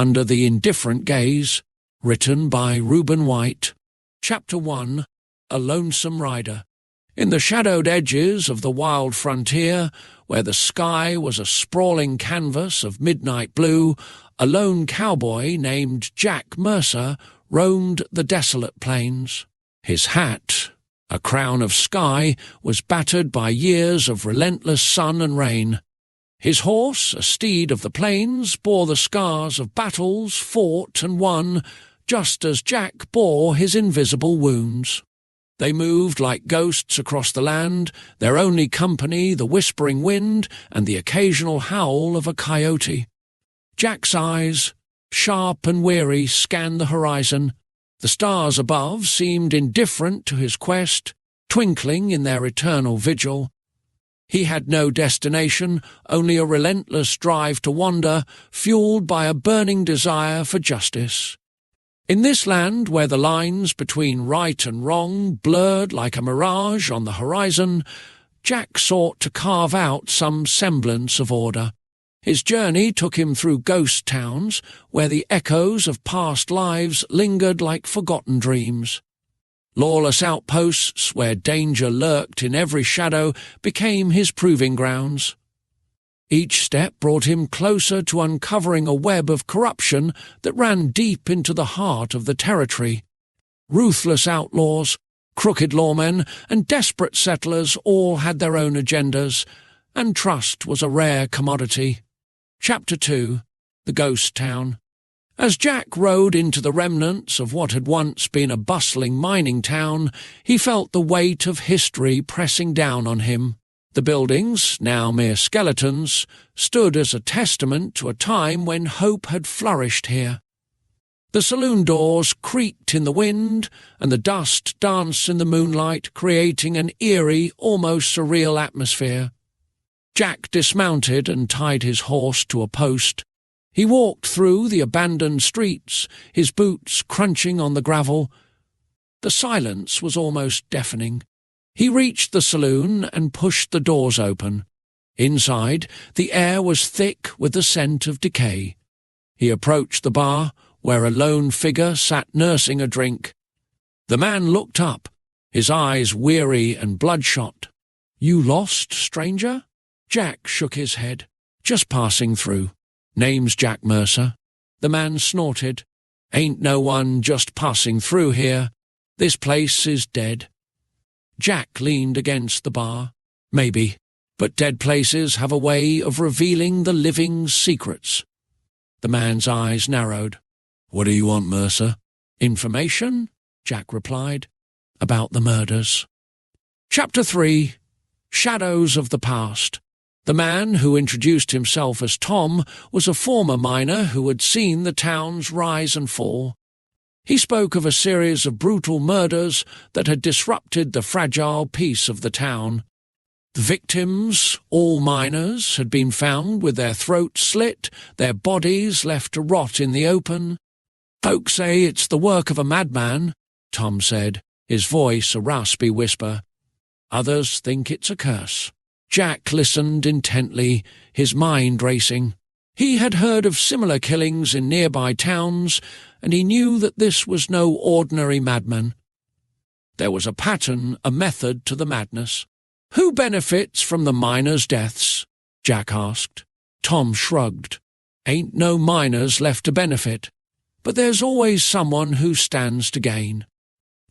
Under the Indifferent Gaze, written by Reuben White. Chapter 1. A Lonesome Rider. In the shadowed edges of the wild frontier, where the sky was a sprawling canvas of midnight blue, a lone cowboy named Jack Mercer roamed the desolate plains. His hat, a crown of sky, was battered by years of relentless sun and rain. His horse, a steed of the plains, bore the scars of battles fought and won, just as Jack bore his invisible wounds. They moved like ghosts across the land, their only company the whispering wind and the occasional howl of a coyote. Jack's eyes, sharp and weary, scanned the horizon. The stars above seemed indifferent to his quest, twinkling in their eternal vigil. He had no destination, only a relentless drive to wander, fueled by a burning desire for justice. In this land where the lines between right and wrong blurred like a mirage on the horizon, Jack sought to carve out some semblance of order. His journey took him through ghost towns, where the echoes of past lives lingered like forgotten dreams. Lawless outposts, where danger lurked in every shadow, became his proving grounds. Each step brought him closer to uncovering a web of corruption that ran deep into the heart of the territory. Ruthless outlaws, crooked lawmen, and desperate settlers all had their own agendas, and trust was a rare commodity. Chapter 2. The Ghost Town. As Jack rode into the remnants of what had once been a bustling mining town, he felt the weight of history pressing down on him. The buildings, now mere skeletons, stood as a testament to a time when hope had flourished here. The saloon doors creaked in the wind, and the dust danced in the moonlight, creating an eerie, almost surreal atmosphere. Jack dismounted and tied his horse to a post. He walked through the abandoned streets, his boots crunching on the gravel. The silence was almost deafening. He reached the saloon and pushed the doors open. Inside, the air was thick with the scent of decay. He approached the bar, where a lone figure sat nursing a drink. The man looked up, his eyes weary and bloodshot. "You lost, stranger?" Jack shook his head. "Just passing through. Name's Jack Mercer." The man snorted. "Ain't no one just passing through here. This place is dead." Jack leaned against the bar. "Maybe, but dead places have a way of revealing the living's secrets." The man's eyes narrowed. "What do you want, Mercer?" "Information," Jack replied, "about the murders." Chapter 3. Shadows of the Past. The man who introduced himself as Tom was a former miner who had seen the town's rise and fall. He spoke of a series of brutal murders that had disrupted the fragile peace of the town. The victims, all miners, had been found with their throats slit, their bodies left to rot in the open. "Folks say it's the work of a madman," Tom said, his voice a raspy whisper. "Others think it's a curse." Jack listened intently, his mind racing. He had heard of similar killings in nearby towns, and he knew that this was no ordinary madman. There was a pattern, a method to the madness. "Who benefits from the miners' deaths?" Jack asked. Tom shrugged. "Ain't no miners left to benefit, but there's always someone who stands to gain."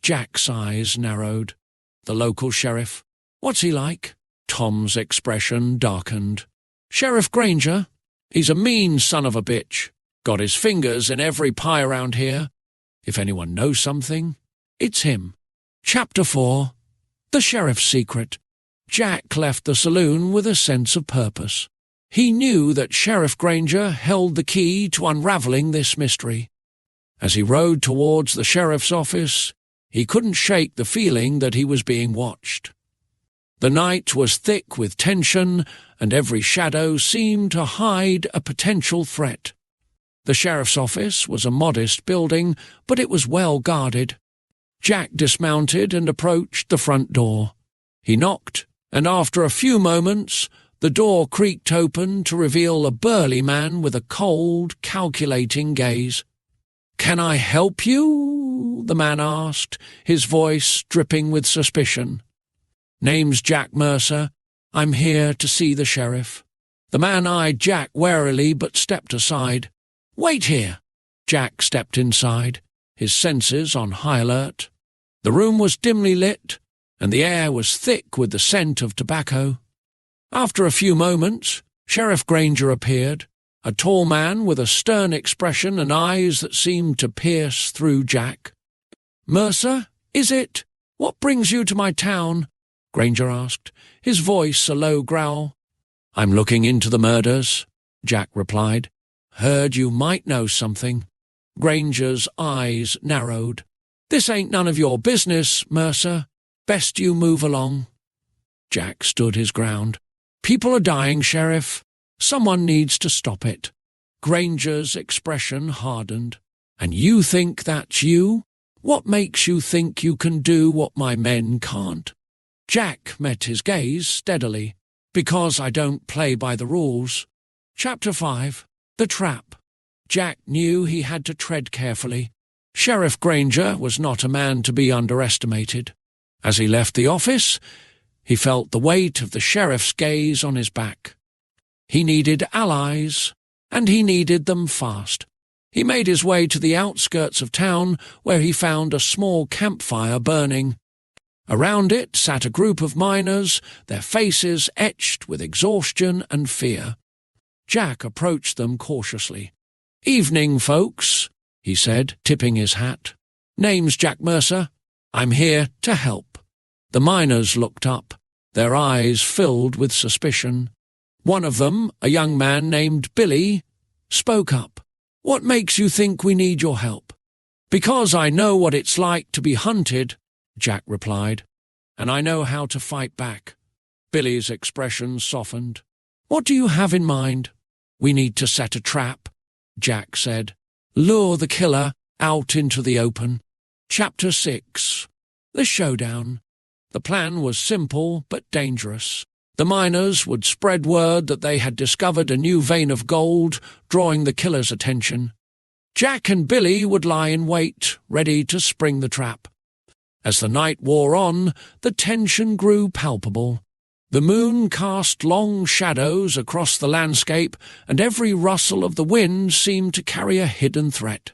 Jack's eyes narrowed. "The local sheriff. What's he like?" Tom's expression darkened. "Sheriff Granger. He's a mean son of a bitch. Got his fingers in every pie around here. If anyone knows something, it's him." Chapter 4. The Sheriff's Secret. Jack left the saloon with a sense of purpose. He knew that Sheriff Granger held the key to unraveling this mystery. As he rode towards the sheriff's office, he couldn't shake the feeling that he was being watched. The night was thick with tension, and every shadow seemed to hide a potential threat. The sheriff's office was a modest building, but it was well guarded. Jack dismounted and approached the front door. He knocked, and after a few moments, The door creaked open to reveal a burly man with a cold, calculating gaze. "Can I help you?" the man asked, his voice dripping with suspicion. "Name's Jack Mercer. I'm here to see the sheriff." The man eyed Jack warily but stepped aside. "Wait here." Jack stepped inside, his senses on high alert. The room was dimly lit, and the air was thick with the scent of tobacco. After a few moments, Sheriff Granger appeared, a tall man with a stern expression and eyes that seemed to pierce through Jack. "Mercer, is it? What brings you to my town?" Granger asked, his voice a low growl. "I'm looking into the murders," Jack replied. "Heard you might know something." Granger's eyes narrowed. "This ain't none of your business, Mercer. Best you move along." Jack stood his ground. "People are dying, Sheriff. Someone needs to stop it." Granger's expression hardened. "And you think that's you? What makes you think you can do what my men can't?" Jack met his gaze steadily. "Because I don't play by the rules." Chapter 5. The Trap. Jack knew he had to tread carefully. Sheriff Granger was not a man to be underestimated. As he left the office, he felt the weight of the sheriff's gaze on his back. He needed allies, and he needed them fast. He made his way to the outskirts of town, where he found a small campfire burning. Around it sat a group of miners, their faces etched with exhaustion and fear. Jack approached them cautiously. "Evening, folks," he said, tipping his hat. "Name's Jack Mercer. I'm here to help." The miners looked up, their eyes filled with suspicion. One of them, a young man named Billy, spoke up. "What makes you think we need your help?" "Because I know what it's like to be hunted," Jack replied, "and I know how to fight back." Billy's expression softened. "What do you have in mind?" "We need to set a trap," Jack said. "Lure the killer out into the open." Chapter 6. The Showdown. The plan was simple but dangerous. The miners would spread word that they had discovered a new vein of gold, drawing the killer's attention. Jack and Billy would lie in wait, ready to spring the trap. As the night wore on, the tension grew palpable. The moon cast long shadows across the landscape, and every rustle of the wind seemed to carry a hidden threat.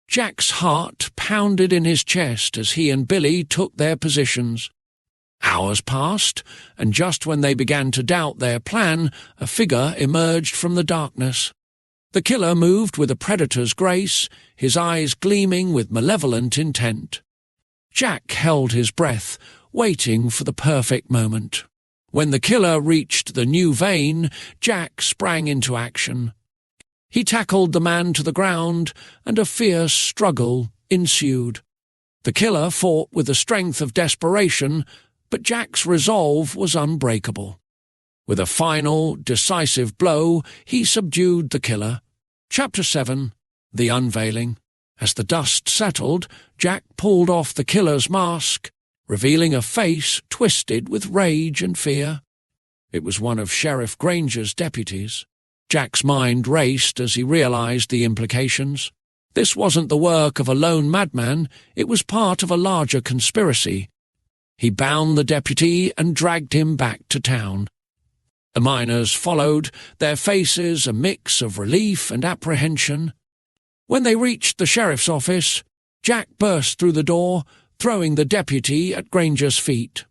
Jack's heart pounded in his chest as he and Billy took their positions. Hours passed, and just when they began to doubt their plan, a figure emerged from the darkness. The killer moved with a predator's grace, his eyes gleaming with malevolent intent. Jack held his breath, waiting for the perfect moment. When the killer reached the new vein, Jack sprang into action. He tackled the man to the ground, and a fierce struggle ensued. The killer fought with the strength of desperation, but Jack's resolve was unbreakable. With a final, decisive blow, he subdued the killer. Chapter 7. The Unveiling. As the dust settled, Jack pulled off the killer's mask, revealing a face twisted with rage and fear. It was one of Sheriff Granger's deputies. Jack's mind raced as he realized the implications. This wasn't the work of a lone madman, it was part of a larger conspiracy. He bound the deputy and dragged him back to town. The miners followed, their faces a mix of relief and apprehension. When they reached the sheriff's office, Jack burst through the door, throwing the deputy at Granger's feet.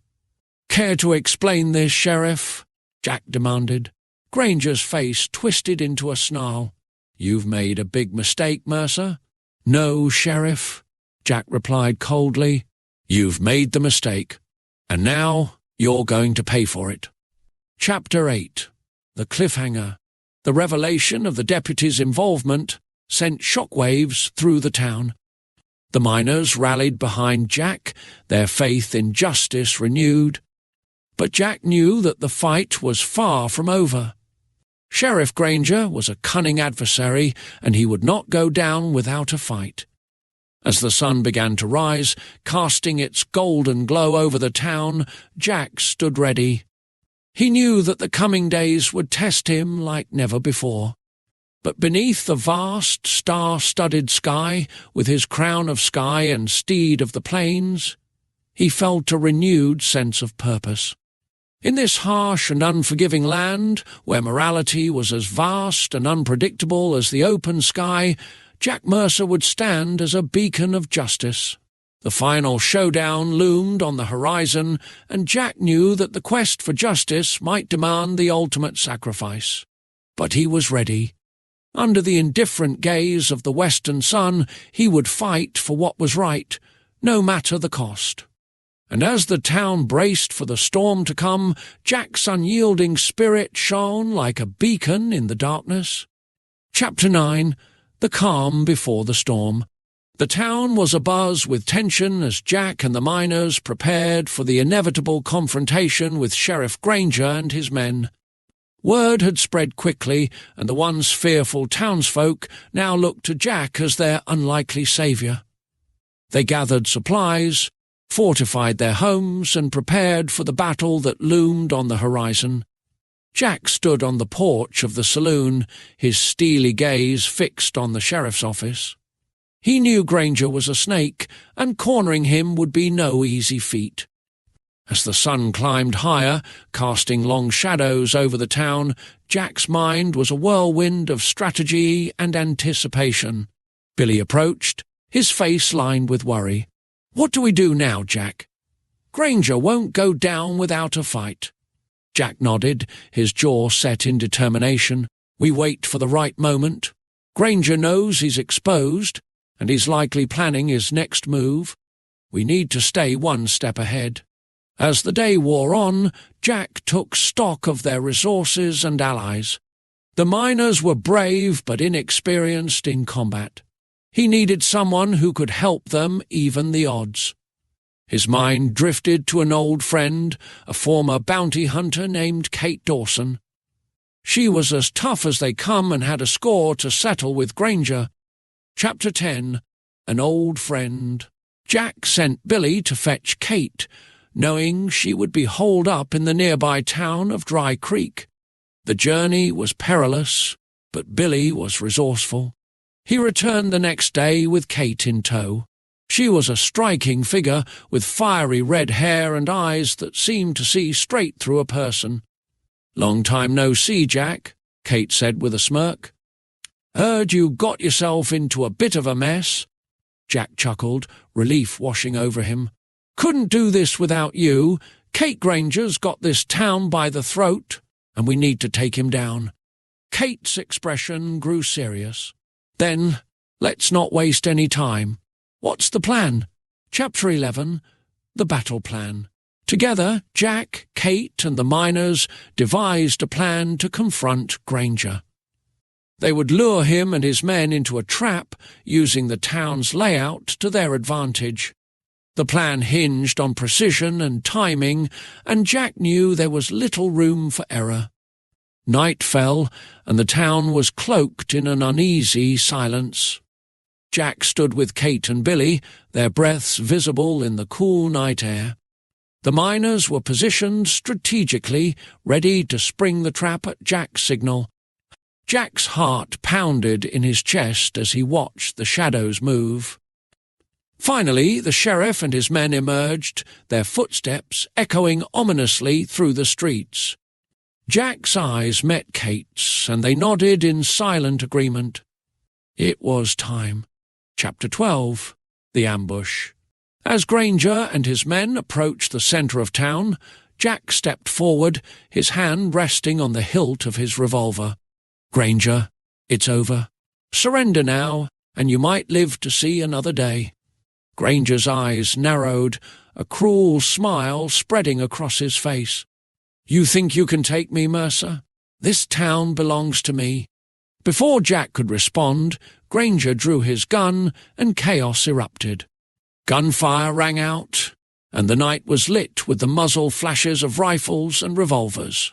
"Care to explain this, Sheriff?" Jack demanded. Granger's face twisted into a snarl. "You've made a big mistake, Mercer." "No, Sheriff," Jack replied coldly. "You've made the mistake, and now you're going to pay for it." Chapter 8. The Cliffhanger. The revelation of the deputy's involvement sent shockwaves through the town. The miners rallied behind Jack, their faith in justice renewed. But Jack knew that the fight was far from over. Sheriff Granger was a cunning adversary, and he would not go down without a fight. As the sun began to rise, casting its golden glow over the town, Jack stood ready. He knew that the coming days would test him like never before. But beneath the vast, star-studded sky, with his crown of sky and steed of the plains, he felt a renewed sense of purpose. In this harsh and unforgiving land, where morality was as vast and unpredictable as the open sky, Jack Mercer would stand as a beacon of justice. The final showdown loomed on the horizon, and Jack knew that the quest for justice might demand the ultimate sacrifice. But he was ready. Under the indifferent gaze of the western sun, he would fight for what was right, no matter the cost. And as the town braced for the storm to come, Jack's unyielding spirit shone like a beacon in the darkness. Chapter 9. The Calm Before the Storm. The town was abuzz with tension as Jack and the miners prepared for the inevitable confrontation with Sheriff Granger and his men. Word had spread quickly, and the once fearful townsfolk now looked to Jack as their unlikely saviour. They gathered supplies, fortified their homes, and prepared for the battle that loomed on the horizon. Jack stood on the porch of the saloon, his steely gaze fixed on the sheriff's office. He knew Granger was a snake, and cornering him would be no easy feat. As the sun climbed higher, casting long shadows over the town, Jack's mind was a whirlwind of strategy and anticipation. Billy approached, his face lined with worry. "What do we do now, Jack?" "Granger won't go down without a fight." Jack nodded, his jaw set in determination. "We wait for the right moment. Granger knows he's exposed, and he's likely planning his next move. We need to stay one step ahead." As the day wore on, Jack took stock of their resources and allies. The miners were brave but inexperienced in combat. He needed someone who could help them even the odds. His mind drifted to an old friend, a former bounty hunter named Kate Dawson. She was as tough as they come and had a score to settle with Granger. Chapter 10. An Old Friend. Jack sent Billy to fetch Kate, knowing she would be holed up in the nearby town of Dry Creek. The journey was perilous, but Billy was resourceful. He returned the next day with Kate in tow. She was a striking figure with fiery red hair and eyes that seemed to see straight through a person. "Long time no see, Jack," Kate said with a smirk. "Heard you got yourself into a bit of a mess." Jack chuckled, relief washing over him. "Couldn't do this without you. Kate Granger's got this town by the throat, and we need to take him down." Kate's expression grew serious. "Then, let's not waste any time. What's the plan?" Chapter 11. The Battle Plan. Together, Jack, Kate, and the miners devised a plan to confront Granger. They would lure him and his men into a trap, using the town's layout to their advantage. The plan hinged on precision and timing, and Jack knew there was little room for error. Night fell, and the town was cloaked in an uneasy silence. Jack stood with Kate and Billy, their breaths visible in the cool night air. The miners were positioned strategically, ready to spring the trap at Jack's signal. Jack's heart pounded in his chest as he watched the shadows move. Finally, the sheriff and his men emerged, their footsteps echoing ominously through the streets. Jack's eyes met Kate's, and they nodded in silent agreement. It was time. Chapter 12. The Ambush. As Granger and his men approached the centre of town, Jack stepped forward, his hand resting on the hilt of his revolver. "Granger, it's over. Surrender now, and you might live to see another day." Granger's eyes narrowed, a cruel smile spreading across his face. "You think you can take me, Mercer? This town belongs to me." Before Jack could respond, Granger drew his gun, and chaos erupted. Gunfire rang out, and the night was lit with the muzzle flashes of rifles and revolvers.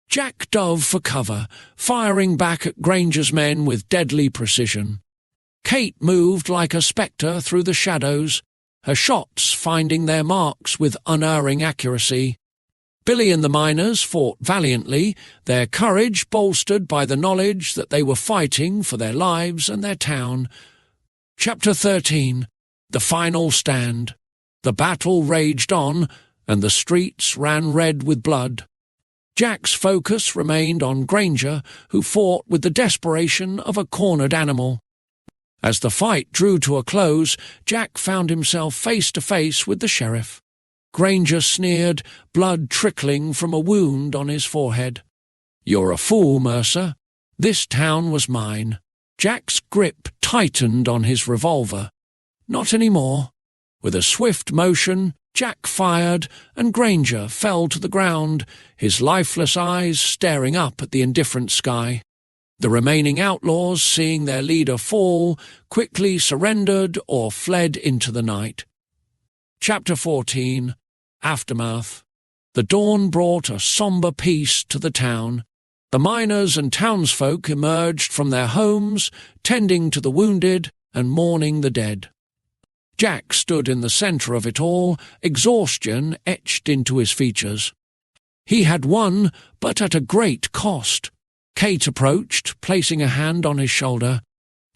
Jack dove for cover, firing back at Granger's men with deadly precision. Kate moved like a spectre through the shadows, her shots finding their marks with unerring accuracy. Billy and the miners fought valiantly, their courage bolstered by the knowledge that they were fighting for their lives and their town. Chapter 13. The Final Stand. The battle raged on, and the streets ran red with blood. Jack's focus remained on Granger, who fought with the desperation of a cornered animal. As the fight drew to a close, Jack found himself face to face with the sheriff. Granger sneered, blood trickling from a wound on his forehead. "You're a fool, Mercer. This town was mine." Jack's grip tightened on his revolver. "Not anymore." With a swift motion, Jack fired, and Granger fell to the ground, his lifeless eyes staring up at the indifferent sky. The remaining outlaws, seeing their leader fall, quickly surrendered or fled into the night. Chapter 14. Aftermath. The dawn brought a sombre peace to the town. The miners and townsfolk emerged from their homes, tending to the wounded and mourning the dead. Jack stood in the centre of it all, exhaustion etched into his features. He had won, but at a great cost. Kate approached, placing a hand on his shoulder.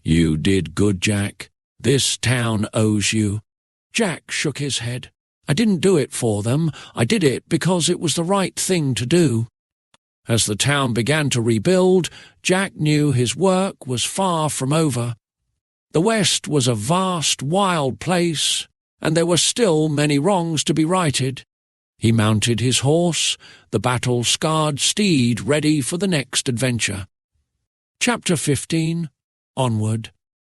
"You did good, Jack. This town owes you." Jack shook his head. "I didn't do it for them. I did it because it was the right thing to do." As the town began to rebuild, Jack knew his work was far from over. The West was a vast, wild place, and there were still many wrongs to be righted. He mounted his horse, the battle-scarred steed ready for the next adventure. Chapter 15. Onward.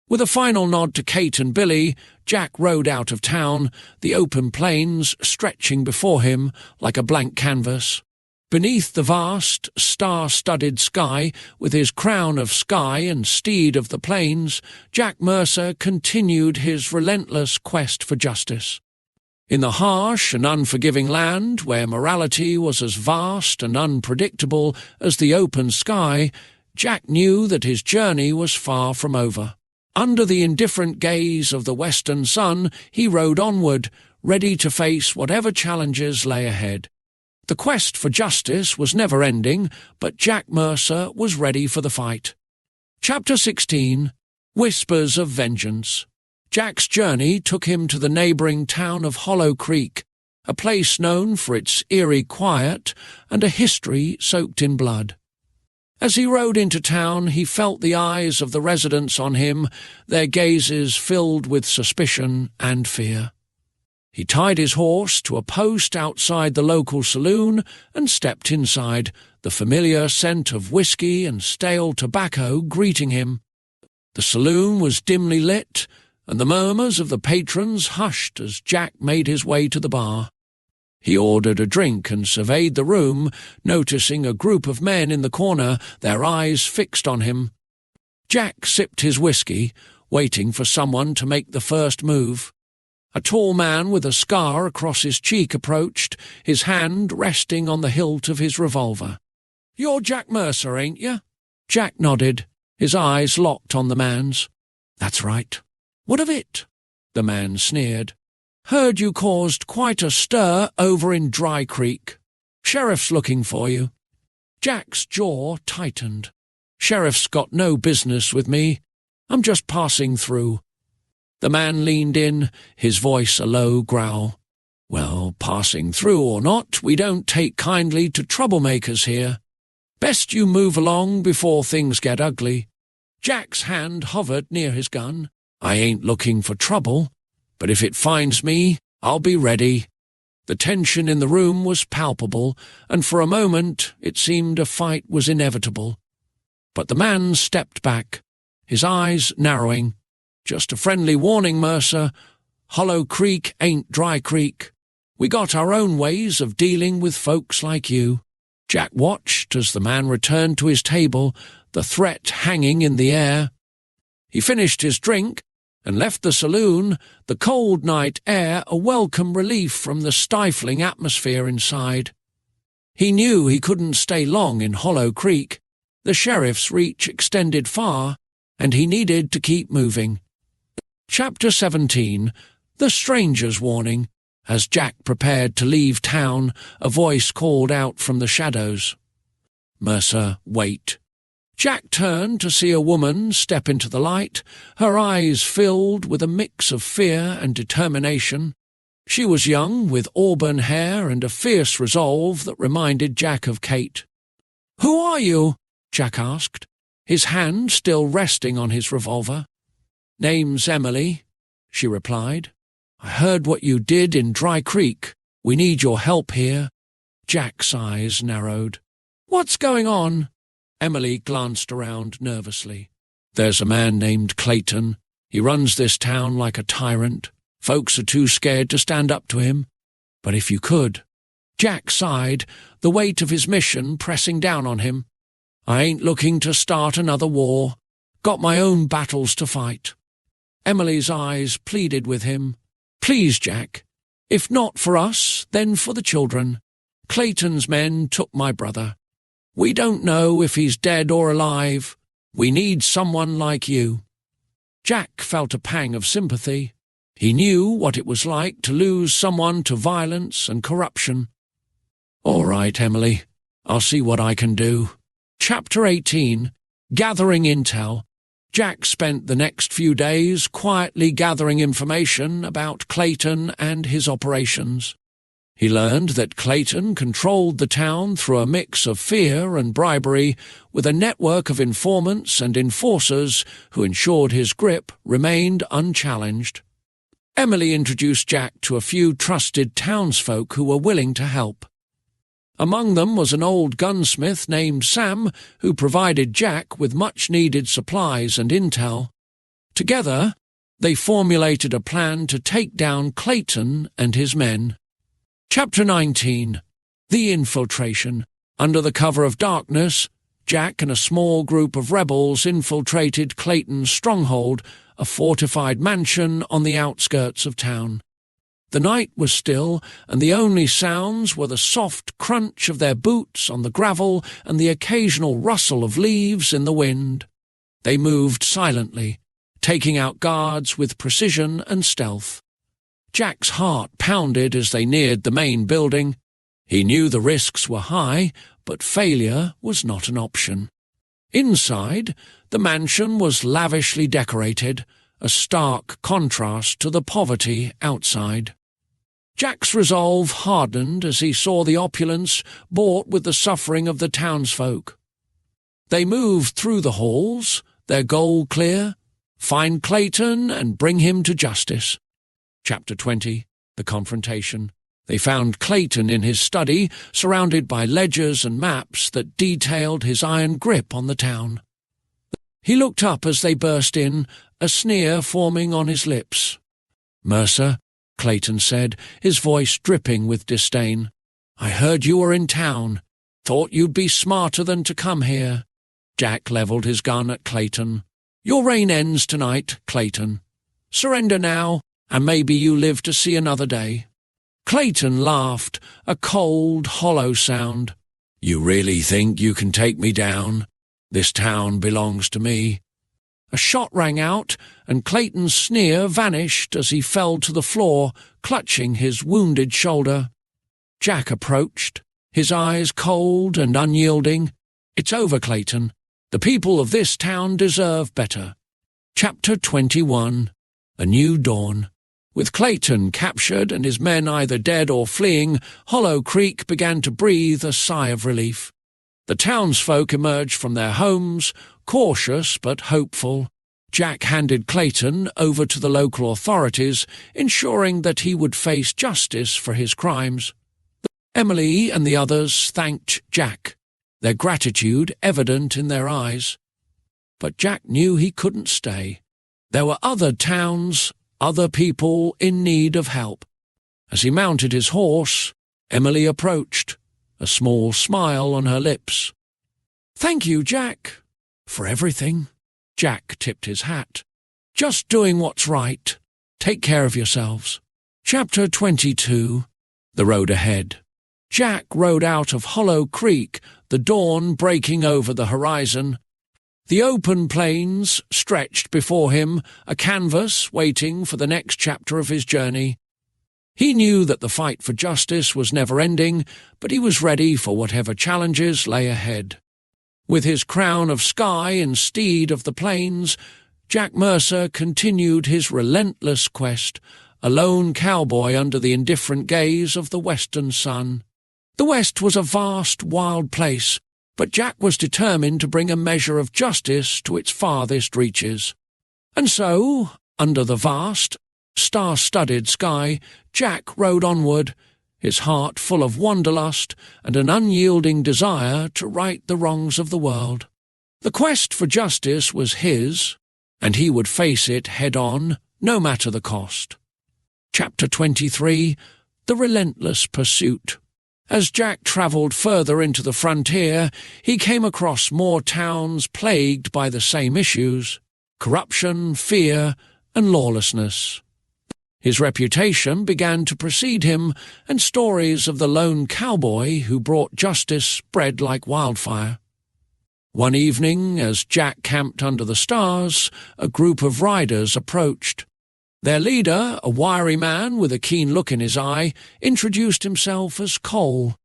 With a final nod to Kate and Billy, Jack rode out of town, the open plains stretching before him like a blank canvas. Beneath the vast, star-studded sky, with his crown of sky and steed of the plains, Jack Mercer continued his relentless quest for justice. In the harsh and unforgiving land, where morality was as vast and unpredictable as the open sky, Jack knew that his journey was far from over. Under the indifferent gaze of the western sun, he rode onward, ready to face whatever challenges lay ahead. The quest for justice was never ending, but Jack Mercer was ready for the fight. Chapter 16. Whispers of Vengeance. Jack's journey took him to the neighbouring town of Hollow Creek, a place known for its eerie quiet and a history soaked in blood. As he rode into town, he felt the eyes of the residents on him, their gazes filled with suspicion and fear. He tied his horse to a post outside the local saloon and stepped inside, the familiar scent of whiskey and stale tobacco greeting him. The saloon was dimly lit, and the murmurs of the patrons hushed as Jack made his way to the bar. He ordered a drink and surveyed the room, noticing a group of men in the corner, their eyes fixed on him. Jack sipped his whiskey, waiting for someone to make the first move. A tall man with a scar across his cheek approached, his hand resting on the hilt of his revolver. "You're Jack Mercer, ain't you?" Jack nodded, his eyes locked on the man's. "That's right." "What of it?" The man sneered. "Heard you caused quite a stir over in Dry Creek. Sheriff's looking for you." Jack's jaw tightened. "Sheriff's got no business with me. I'm just passing through." The man leaned in, his voice a low growl. "Well, passing through or not, we don't take kindly to troublemakers here. Best you move along before things get ugly." Jack's hand hovered near his gun. "I ain't looking for trouble, but if it finds me, I'll be ready." The tension in the room was palpable, and for a moment it seemed a fight was inevitable. But the man stepped back, his eyes narrowing. "Just a friendly warning, Mercer. Hollow Creek ain't Dry Creek. We got our own ways of dealing with folks like you." Jack watched as the man returned to his table, the threat hanging in the air. He finished his drink and left the saloon, the cold night air a welcome relief from the stifling atmosphere inside. He knew he couldn't stay long in Hollow Creek. The sheriff's reach extended far, and he needed to keep moving. Chapter 17. The Stranger's Warning. As Jack prepared to leave town, a voice called out from the shadows. "Mercer, wait." Jack turned to see a woman step into the light, her eyes filled with a mix of fear and determination. She was young, with auburn hair and a fierce resolve that reminded Jack of Kate. "Who are you?" Jack asked, his hand still resting on his revolver. "Name's Emily," she replied. "I heard what you did in Dry Creek. We need your help here." Jack's eyes narrowed. "What's going on?" Emily glanced around nervously. "There's a man named Clayton. He runs this town like a tyrant. Folks are too scared to stand up to him. But if you could—" Jack sighed, the weight of his mission pressing down on him. "I ain't looking to start another war. Got my own battles to fight." Emily's eyes pleaded with him. "Please, Jack. If not for us, then for the children. Clayton's men took my brother. We don't know if he's dead or alive. We need someone like you." Jack felt a pang of sympathy. He knew what it was like to lose someone to violence and corruption. "All right, Emily. I'll see what I can do." Chapter 18. Gathering Intel. Jack spent the next few days quietly gathering information about Clayton and his operations. He learned that Clayton controlled the town through a mix of fear and bribery, with a network of informants and enforcers who ensured his grip remained unchallenged. Emily introduced Jack to a few trusted townsfolk who were willing to help. Among them was an old gunsmith named Sam, who provided Jack with much-needed supplies and intel. Together, they formulated a plan to take down Clayton and his men. Chapter 19. The Infiltration. Under the cover of darkness, Jack and a small group of rebels infiltrated Clayton's stronghold, a fortified mansion on the outskirts of town. The night was still, and the only sounds were the soft crunch of their boots on the gravel and the occasional rustle of leaves in the wind. They moved silently, taking out guards with precision and stealth. Jack's heart pounded as they neared the main building. He knew the risks were high, but failure was not an option. Inside, the mansion was lavishly decorated, a stark contrast to the poverty outside. Jack's resolve hardened as he saw the opulence bought with the suffering of the townsfolk. They moved through the halls, their goal clear: find Clayton and bring him to justice. Chapter 20. The Confrontation. They found Clayton in his study, surrounded by ledgers and maps that detailed his iron grip on the town. He looked up as they burst in, a sneer forming on his lips. "Mercer," Clayton said, his voice dripping with disdain. "I heard you were in town. Thought you'd be smarter than to come here." Jack levelled his gun at Clayton. "Your reign ends tonight, Clayton. Surrender now, and maybe you live to see another day." Clayton laughed, a cold, hollow sound. "You really think you can take me down? This town belongs to me." A shot rang out, and Clayton's sneer vanished as he fell to the floor, clutching his wounded shoulder. Jack approached, his eyes cold and unyielding. "It's over, Clayton. The people of this town deserve better." Chapter 21. A New Dawn. With Clayton captured and his men either dead or fleeing, Hollow Creek began to breathe a sigh of relief. The townsfolk emerged from their homes, cautious but hopeful. Jack handed Clayton over to the local authorities, ensuring that he would face justice for his crimes. Emily and the others thanked Jack, their gratitude evident in their eyes. But Jack knew he couldn't stay. There were other towns, other people in need of help. As he mounted his horse, Emily approached, a small smile on her lips. "Thank you, Jack, for everything." Jack tipped his hat. "Just doing what's right. Take care of yourselves." Chapter 22. The Road Ahead. Jack rode out of Hollow Creek, the dawn breaking over the horizon. The open plains stretched before him, a canvas waiting for the next chapter of his journey. He knew that the fight for justice was never-ending, but he was ready for whatever challenges lay ahead. With his crown of sky and steed of the plains, Jack Mercer continued his relentless quest, a lone cowboy under the indifferent gaze of the western sun. The West was a vast, wild place, but Jack was determined to bring a measure of justice to its farthest reaches. And so, under the vast, star-studded sky, Jack rode onward, his heart full of wanderlust and an unyielding desire to right the wrongs of the world. The quest for justice was his, and he would face it head-on, no matter the cost. Chapter 23. The Relentless Pursuit. As Jack travelled further into the frontier, he came across more towns plagued by the same issues: corruption, fear, and lawlessness. His reputation began to precede him, and stories of the lone cowboy who brought justice spread like wildfire. One evening, as Jack camped under the stars, a group of riders approached. Their leader, a wiry man with a keen look in his eye, introduced himself as Cole.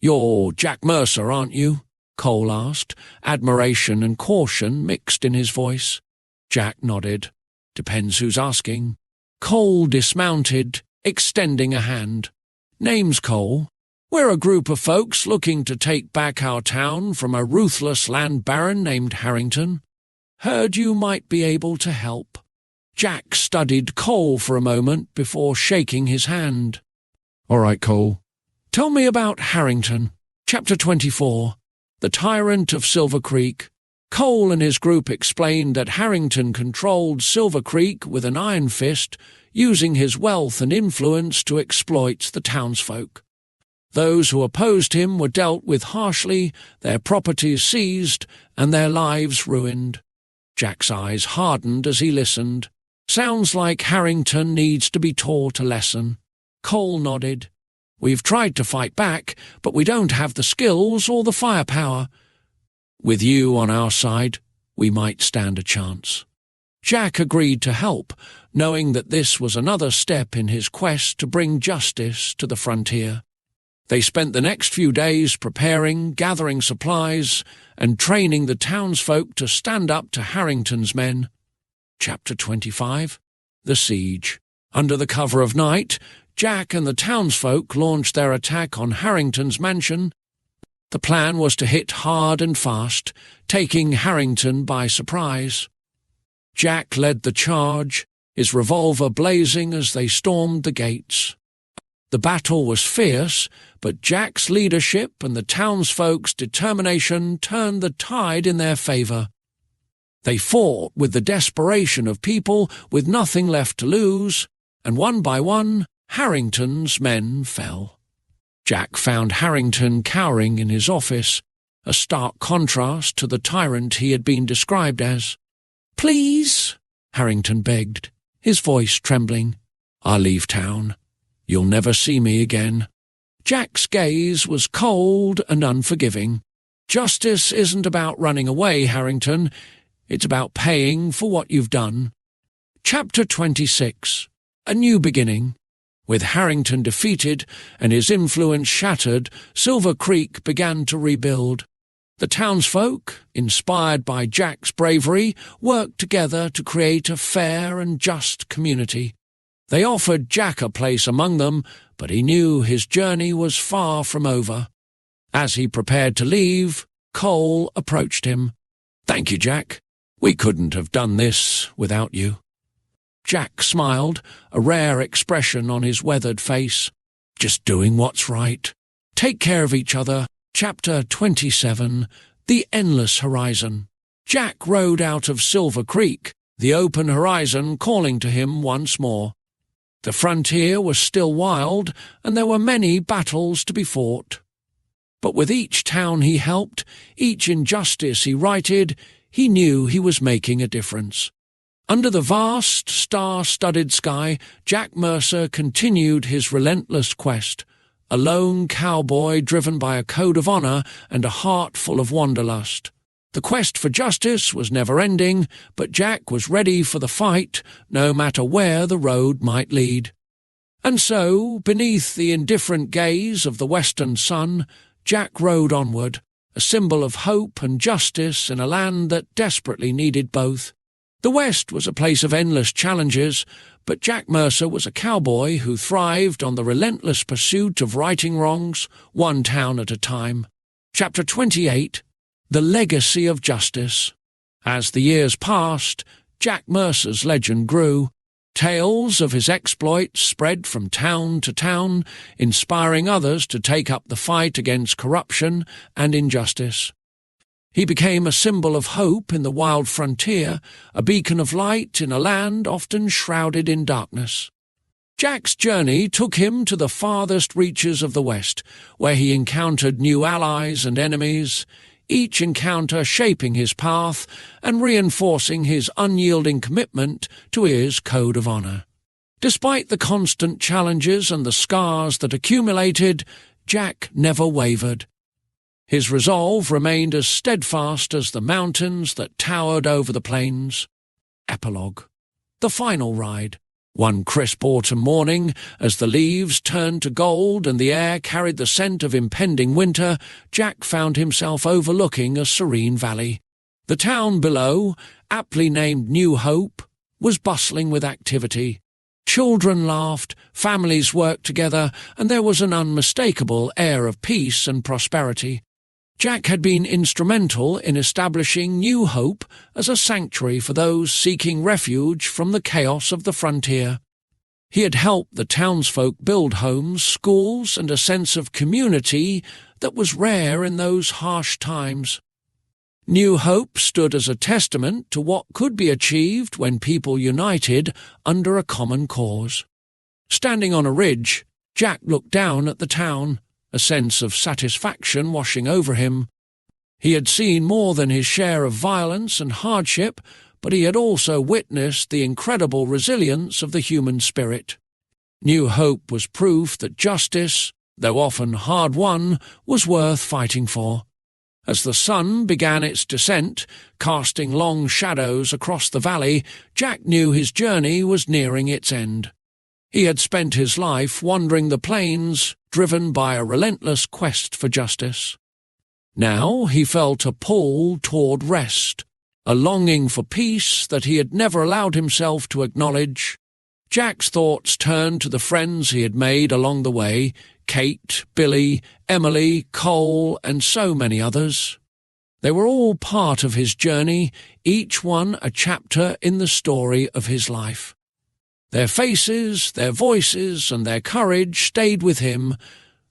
"You're Jack Mercer, aren't you?" Cole asked, admiration and caution mixed in his voice. Jack nodded. "Depends who's asking." Cole dismounted, extending a hand. "Name's Cole. We're a group of folks looking to take back our town from a ruthless land baron named Harrington. Heard you might be able to help." Jack studied Cole for a moment before shaking his hand. "All right, Cole. Tell me about Harrington." Chapter 24. The Tyrant of Silver Creek. Cole and his group explained that Harrington controlled Silver Creek with an iron fist, using his wealth and influence to exploit the townsfolk. Those who opposed him were dealt with harshly, their properties seized, and their lives ruined. Jack's eyes hardened as he listened. "Sounds like Harrington needs to be taught a lesson." Cole nodded. "We've tried to fight back, but we don't have the skills or the firepower. With you on our side, we might stand a chance." Jack agreed to help, knowing that this was another step in his quest to bring justice to the frontier. They spent the next few days preparing, gathering supplies, and training the townsfolk to stand up to Harrington's men. Chapter 25. The Siege. Under the cover of night, Jack and the townsfolk launched their attack on Harrington's mansion. The plan was to hit hard and fast, taking Harrington by surprise. Jack led the charge, his revolver blazing as they stormed the gates. The battle was fierce, but Jack's leadership and the townsfolk's determination turned the tide in their favour. They fought with the desperation of people with nothing left to lose, and one by one, Harrington's men fell. Jack found Harrington cowering in his office, a stark contrast to the tyrant he had been described as. "Please," Harrington begged, his voice trembling. "I'll leave town. You'll never see me again." Jack's gaze was cold and unforgiving. "Justice isn't about running away, Harrington. It's about paying for what you've done." Chapter 26. A New Beginning. With Harrington defeated and his influence shattered, Silver Creek began to rebuild. The townsfolk, inspired by Jack's bravery, worked together to create a fair and just community. They offered Jack a place among them, but he knew his journey was far from over. As he prepared to leave, Cole approached him. "Thank you, Jack. We couldn't have done this without you." Jack smiled, a rare expression on his weathered face. "Just doing what's right. Take care of each other." Chapter 27. The Endless Horizon. Jack rode out of Silver Creek, the open horizon calling to him once more. The frontier was still wild, and there were many battles to be fought. But with each town he helped, each injustice he righted, he knew he was making a difference. Under the vast, star-studded sky, Jack Mercer continued his relentless quest, a lone cowboy driven by a code of honour and a heart full of wanderlust. The quest for justice was never-ending, but Jack was ready for the fight, no matter where the road might lead. And so, beneath the indifferent gaze of the western sun, Jack rode onward, a symbol of hope and justice in a land that desperately needed both. The West was a place of endless challenges, but Jack Mercer was a cowboy who thrived on the relentless pursuit of righting wrongs, one town at a time. Chapter 28, The Legacy of Justice. As the years passed, Jack Mercer's legend grew. Tales of his exploits spread from town to town, inspiring others to take up the fight against corruption and injustice. He became a symbol of hope in the wild frontier, a beacon of light in a land often shrouded in darkness. Jack's journey took him to the farthest reaches of the West, where he encountered new allies and enemies, each encounter shaping his path and reinforcing his unyielding commitment to his code of honor. Despite the constant challenges and the scars that accumulated, Jack never wavered. His resolve remained as steadfast as the mountains that towered over the plains. Epilogue. The final ride. One crisp autumn morning, as the leaves turned to gold and the air carried the scent of impending winter, Jack found himself overlooking a serene valley. The town below, aptly named New Hope, was bustling with activity. Children laughed, families worked together, and there was an unmistakable air of peace and prosperity. Jack had been instrumental in establishing New Hope as a sanctuary for those seeking refuge from the chaos of the frontier. He had helped the townsfolk build homes, schools, and a sense of community that was rare in those harsh times. New Hope stood as a testament to what could be achieved when people united under a common cause. Standing on a ridge, Jack looked down at the town, a sense of satisfaction washing over him. He had seen more than his share of violence and hardship, but he had also witnessed the incredible resilience of the human spirit. New Hope was proof that justice, though often hard-won, was worth fighting for. As the sun began its descent, casting long shadows across the valley, Jack knew his journey was nearing its end. He had spent his life wandering the plains, driven by a relentless quest for justice. Now he felt a pull toward rest, a longing for peace that he had never allowed himself to acknowledge. Jack's thoughts turned to the friends he had made along the way, Kate, Billy, Emily, Cole, and so many others. They were all part of his journey, each one a chapter in the story of his life. Their faces, their voices, and their courage stayed with him,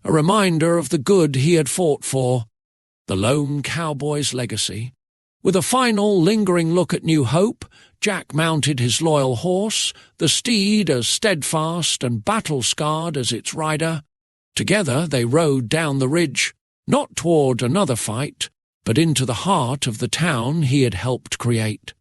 a reminder of the good he had fought for, the lone cowboy's legacy. With a final lingering look at New Hope, Jack mounted his loyal horse, the steed as steadfast and battle-scarred as its rider. Together they rode down the ridge, not toward another fight, but into the heart of the town he had helped create.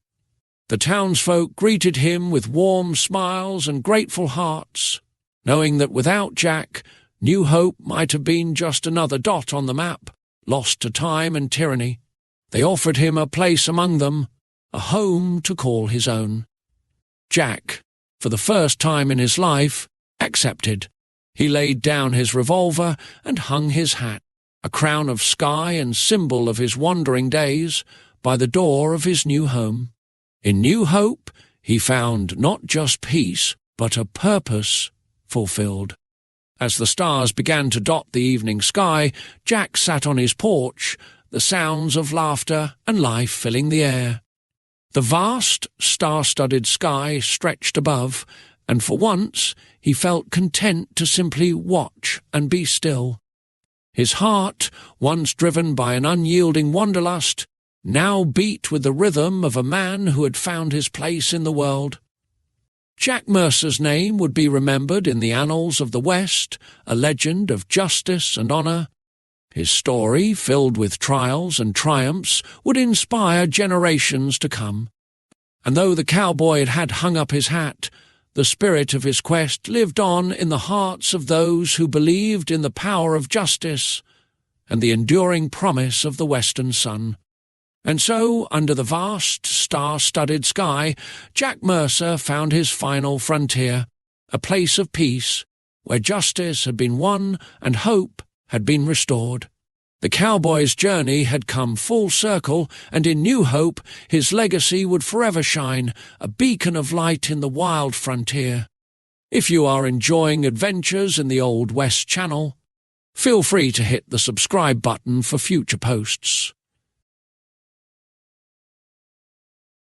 The townsfolk greeted him with warm smiles and grateful hearts, knowing that without Jack, New Hope might have been just another dot on the map, lost to time and tyranny. They offered him a place among them, a home to call his own. Jack, for the first time in his life, accepted. He laid down his revolver and hung his hat, a crown of sky and symbol of his wandering days, by the door of his new home. In New Hope, he found not just peace, but a purpose fulfilled. As the stars began to dot the evening sky, Jack sat on his porch, the sounds of laughter and life filling the air. The vast, star-studded sky stretched above, and for once he felt content to simply watch and be still. His heart, once driven by an unyielding wanderlust, now beat with the rhythm of a man who had found his place in the world. Jack Mercer's name would be remembered in the annals of the West, a legend of justice and honor. His story, filled with trials and triumphs, would inspire generations to come. And though the cowboy had hung up his hat, the spirit of his quest lived on in the hearts of those who believed in the power of justice and the enduring promise of the western sun. And so, under the vast, star-studded sky, Jack Mercer found his final frontier, a place of peace, where justice had been won and hope had been restored. The cowboy's journey had come full circle, and in New Hope his legacy would forever shine, a beacon of light in the wild frontier. If you are enjoying adventures in the Old West Channel, feel free to hit the subscribe button for future posts.